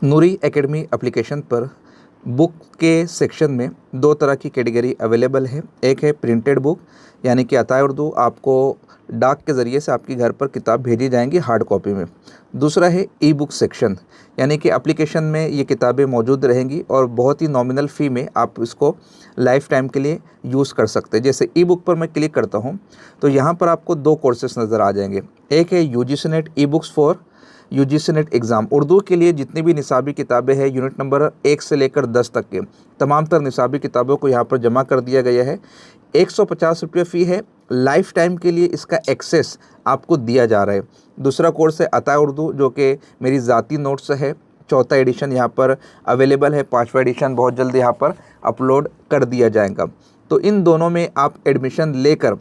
नूरी academy application पर book के section में दो तरह की कैटेगरी अवेलेबल है। एक है प्रिंटेड बुक, यानी कि अताए उर्दू आपको डाक के ज़रिए से आपकी घर पर किताब भेजी जाएंगी हार्ड कॉपी में। दूसरा है ई बुक सेक्शन, यानी कि एप्लीकेशन में ये किताबें मौजूद रहेंगी और बहुत ही नॉमिनल फ़ी में आप इसको लाइफ टाइम के लिए यूज़ कर सकते हैं। जैसे ई बुक पर मैं क्लिक करता हूँ तो यहाँ पर आपको दो कोर्सेस नज़र आ जाएंगे। एक है UGC net e books for UGC net exam, Urdu के लिए जितनी भी निसाबी किताबें हैं यूनिट नंबर 1 से लेकर 10 तक के तमाम तर निसाबी किताबों को यहाँ पर जमा कर दिया गया है। 150 रुपये फ़ी है, लाइफ टाइम के लिए इसका एक्सेस आपको दिया जा रहा है। दूसरा कोर्स है अता उर्दू, जो कि मेरी ज़ाती नोट्स है। चौथा एडिशन यहाँ पर अवेलेबल है, पाँचवा एडिशन बहुत जल्द यहाँ पर अपलोड कर दिया जाएगा। तो इन दोनों में आप एडमिशन लेकर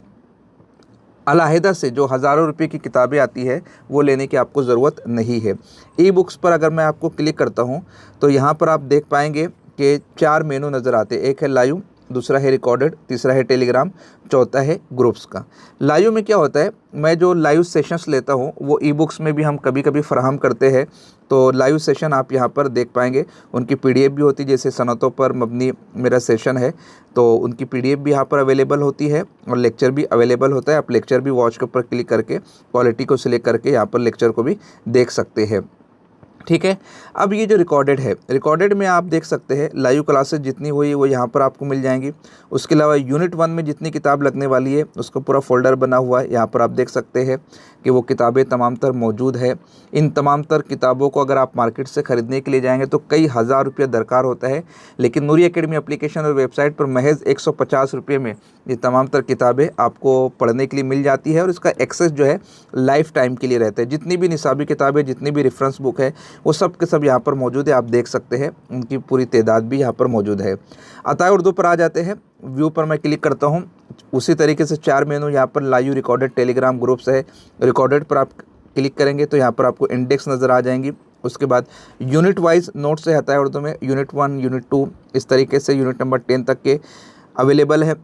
अलहदा से जो हज़ारों रुपए की किताबें आती है वो लेने की आपको ज़रूरत नहीं है। ई बुक्स पर अगर मैं आपको क्लिक करता हूँ तो यहाँ पर आप देख पाएंगे कि 4 मेनू नज़र आते हैं। एक है लाइव, दूसरा है रिकॉर्डेड, तीसरा है टेलीग्राम, चौथा है ग्रुप्स का। लाइव में क्या होता है, मैं जो लाइव सेशंस लेता हूँ वो ई बुक्स में भी हम कभी कभी फ़राहम करते हैं। तो लाइव सेशन आप यहाँ पर देख पाएंगे, उनकी पीडीएफ भी होती है। जैसे सनतों पर मबनी मेरा सेशन है तो उनकी पीडीएफ भी यहाँ पर अवेलेबल होती है और लेक्चर भी अवेलेबल होता है। आप लेक्चर भी वॉच के ऊपर क्लिक करके क्वालिटी को सिलेक्ट करके यहाँ पर लेक्चर को भी देख सकते हैं। ठीक है। अब ये जो रिकॉर्डेड है, रिकॉर्डेड में आप देख सकते हैं लाइव क्लासेस जितनी हुई वो यहाँ पर आपको मिल जाएंगी। उसके अलावा यूनिट 1 में जितनी किताब लगने वाली है उसका पूरा फोल्डर बना हुआ है। यहाँ पर आप देख सकते हैं कि वो किताबें तमाम तर मौजूद है। इन तमाम तर किताबों को अगर आप मार्केट से ख़रीदने के लिए जाएंगे तो कई हज़ार रुपये दरकार होता है, लेकिन नूरी एकेडमी एप्लीकेशन और वेबसाइट पर महज 150 रुपये में ये तमाम तर किताबें आपको पढ़ने के लिए मिल जाती है और इसका एक्सेस जो है लाइफ टाइम के लिए रहता है। जितनी भी निसाबी किताबें, जितनी भी रेफरेंस बुक है वो सब के सब यहाँ पर मौजूद है। आप देख सकते हैं उनकी पूरी तादाद भी यहाँ पर मौजूद है। अताए उर्दू पर आ जाते हैं, व्यू पर मैं क्लिक करता हूँ। उसी तरीके से 4 मेनू यहाँ पर लाइव, रिकॉर्डेड, टेलीग्राम, ग्रुप्स है। रिकॉर्डेड पर आप क्लिक करेंगे तो यहाँ पर आपको इंडेक्स नज़र आ जाएंगी। उसके बाद यूनिट वाइज नोट्स है अताए उर्दू में, यूनिट 1, यूनिट 2, इस तरीके से यूनिट नंबर 10 तक के अवेलेबल है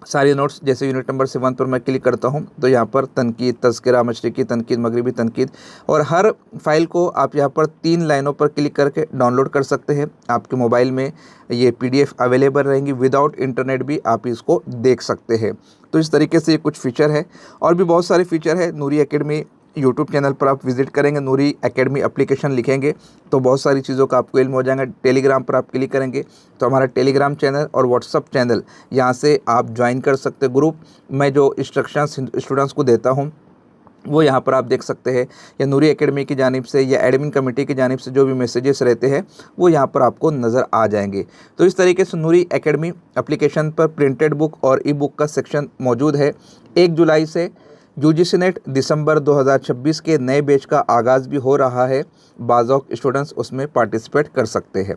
सारी नोट्स। जैसे यूनिट नंबर 7 पर मैं क्लिक करता हूं तो यहाँ पर तनकीद, तज़किरा, मशरिकी तनकीद, मगरिबी तनकीद, और हर फाइल को आप यहाँ पर 3 लाइनों पर क्लिक करके डाउनलोड कर सकते हैं। आपके मोबाइल में ये पीडीएफ अवेलेबल रहेंगी, विदाउट इंटरनेट भी आप इसको देख सकते हैं। तो इस तरीके से ये कुछ फ़ीचर है और भी बहुत सारे फ़ीचर है। नूरी एकेडमी यूट्यूब चैनल पर आप विज़िट करेंगे, नूरी एकेडमी एप्लीकेशन लिखेंगे तो बहुत सारी चीज़ों का आपको इल्म हो जाएगा। टेलीग्राम पर आप क्लिक करेंगे तो हमारा टेलीग्राम चैनल और व्हाट्सअप चैनल यहाँ से आप ज्वाइन कर सकते हैं। ग्रुप में जो इंस्ट्रक्शंस स्टूडेंट्स को देता हूँ वो यहाँ पर आप देख सकते हैं, या नूरी एकेडमी की जानिब से या एडमिन कमेटी की जानिब से जो भी मैसेजेस रहते हैं वो यहाँ पर आपको नज़र आ जाएंगे। तो इस तरीके से नूरी एकेडमी एप्लीकेशन पर प्रिंटेड बुक और ई बुक का सेक्शन मौजूद है। 1 जुलाई से यूजीसी नेट दिसंबर 2026 के नए बैच का आगाज़ भी हो रहा है। बाज़ स्टूडेंट्स उसमें पार्टिसिपेट कर सकते हैं।